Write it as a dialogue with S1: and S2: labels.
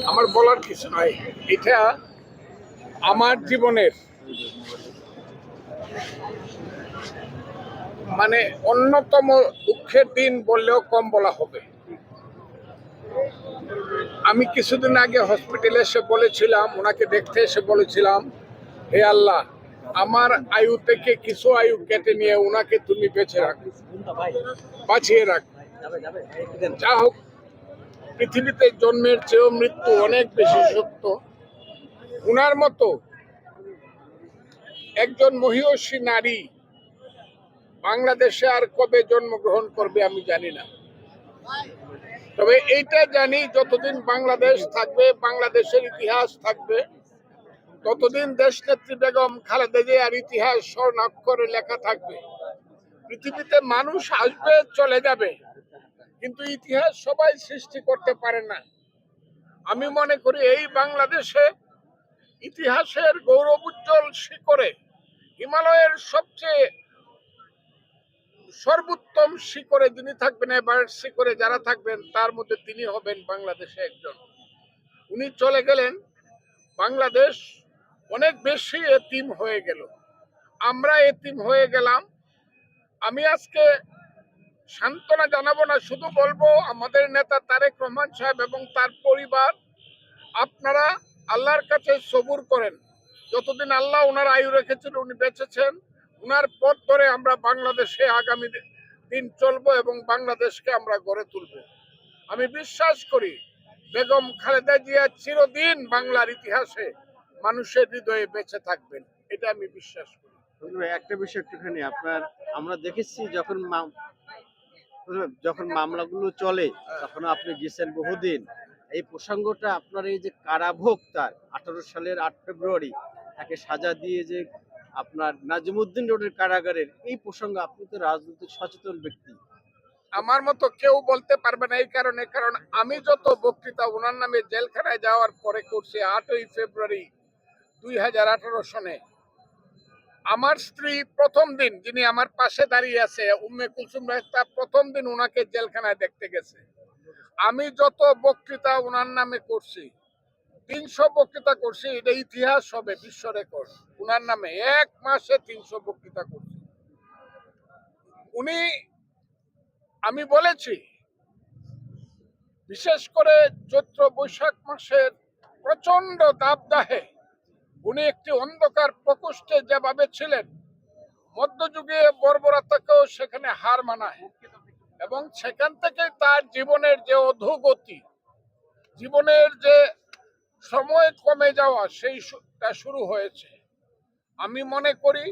S1: আমার বলার কিছু নাই। এটা আমার জীবনের মানে অন্যতম দুঃখের দিন বললেও কম বলা হবে। আমি কিছুদিন আগে হসপিটালে এসে বলেছিলাম, ওনাকে দেখতে এসে বলেছিলাম, হে আল্লাহ, আমার আয়ু থেকে কিছু আয়ু কেটে নিয়ে ওনাকে তুমি বেঁচে রাখো, বাঁচিয়ে রাখো। যা হোক, পৃথিবীতে জন্মের চেয়েও মৃত্যু অনেক বেশি সত্য। উনার মতো একজন মহিয়সী নারী বাংলাদেশে আর কবে জন্মগ্রহণ করবে আমি জানি না। তবে এইটা জানি, যতদিন বাংলাদেশ থাকবে, বাংলাদেশের ইতিহাস থাকবে, ততদিন দেশনেত্রী বেগম খালেদা জিয়ার ইতিহাস স্বর্ণাক্ষরে লেখা থাকবে। পৃথিবীতে মানুষ আসবে, চলে যাবে, কিন্তু ইতিহাস সবাই সৃষ্টি করতে পারে না। আমি মনে করি এই বাংলাদেশে ইতিহাসের গৌরবোজ্জ্বল শিখরে, হিমালয়ের সবচেয়ে সর্বোত্তম শিখরে যিনি থাকবেন, এবার শিখরে যারা থাকবেন তার মধ্যে তিনি হবেন বাংলাদেশে একজন। উনি চলে গেলেন, বাংলাদেশ অনেক বেশি এতিম হয়ে গেল, আমরা এতিম হয়ে গেলাম। আমি আজকে সান্ত্বনা জানাবো না, শুধু বলবো আমাদের নেতা তারেক রহমান সাহেব এবং তার পরিবার, আপনারা আল্লাহর কাছে সবুর করেন। যতদিন আল্লাহ ওনার আয়ু রেখেছেন, উনি বেঁচেছেন, উনার পথ ধরে আমরা বাংলাদেশে আগামী দিন চলবো এবং বাংলাদেশকে আমরা গড়ে তুলব। আমি বিশ্বাস করি বেগম খালেদা জিয়া চিরদিন বাংলার ইতিহাসে মানুষের হৃদয়ে বেঁচে থাকবেন, এটা আমি বিশ্বাস করি।
S2: একটা বিষয় একটুখানি আপনার, আমরা দেখেছি যখন মামলাগুলো চলে তখন আপনি গেছেন বহুদিন। এই প্রসঙ্গটা আপনার, এই যে কারাভোগ তার 18 সালের 8 ফেব্রুয়ারি তাকে সাজা দিয়ে যে আপনার নাজিমুদ্দিন রোডের কারাগারের, এই প্রসঙ্গ, আপনি তো রাজনৈতিক সচেতন ব্যক্তি,
S1: আমার মতো কেউ বলতে পারবে না। এই কারণে, কারণ আমি যত বক্তৃতা ওনার নামে জেলখানায় যাওয়ার পরে করছি, 8ই ফেব্রুয়ারি 2018 সনে আমার স্ত্রী প্রথম দিন, যিনি আমার পাশে দাঁড়িয়ে আছে, উম্মে কুলসুম রায়তা, প্রথম দিন ওনাকে জেলখানায় দেখতে গেছে। আমি যত বক্তৃতা ওনার নামে করছি, 300 বক্তৃতা করছি, এটা ইতিহাস হবে, বিশ্ব রেকর্ড। ওনার নামে এক মাসে 300 বক্তৃতা করছি। উনি, আমি বলেছি, বিশেষ করে চৈত্র বৈশাখ মাসের প্রচন্ড দাবদাহে উনি একটি অন্ধকার প্রকোষ্ঠে যেভাবে ছিলেন, মধ্যযুগে বর্বরতাকেও সেখানে হার মানায়, এবং সেখান থেকে তার জীবনের যে অধোগতি, জীবনের যে সময় কমে যাওয়া, সেইটা শুরু হয়েছে। আমি মনে করি